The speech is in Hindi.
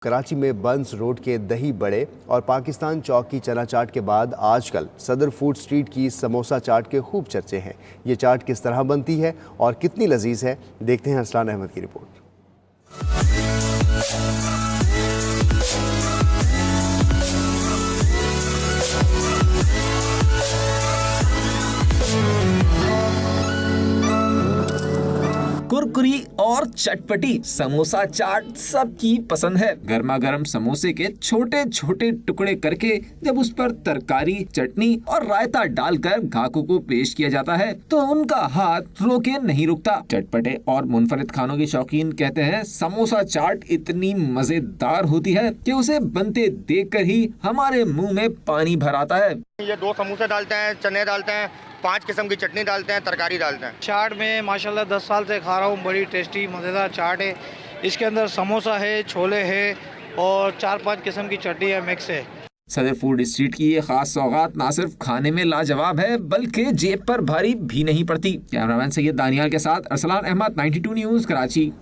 कराची में बंस रोड के दही बड़े और पाकिस्तान चौक की चना चाट के बाद आजकल सदर फूड स्ट्रीट की समोसा चाट के खूब चर्चे हैं। ये चाट किस तरह बनती है और कितनी लजीज है, देखते हैं अरसलान अहमद की रिपोर्ट। कुरकुरी और चटपटी समोसा चाट सबकी पसंद है। गर्मा गर्म समोसे के छोटे छोटे टुकड़े करके जब उस पर तरकारी, चटनी और रायता डालकर ग्राहकों को पेश किया जाता है तो उनका हाथ रोके नहीं रुकता। चटपटे और मुनफरिद खानों के शौकीन कहते हैं समोसा चाट इतनी मजेदार होती है कि उसे बनते देखकर ही हमारे मुंह में पानी भर आता है। ये 2 समोसे डालते हैं, चने डालते हैं, 5 किस्म की चटनी डालते हैं, तरकारी डालते हैं। चाट में माशाल्लाह 10 साल से खा रहा हूँ, बड़ी टेस्टी मज़ेदार चाट है। इसके अंदर समोसा है, छोले है और 4-5 किस्म की चटनी है, मिक्स है। सदर फूड स्ट्रीट की ये खास सौगात ना सिर्फ खाने में लाजवाब है बल्कि जेब पर भारी भी नहीं पड़ती। कैमरामैन सैयद दानियाल के साथ अरसलान अहमद, 92 न्यूज़, कराची।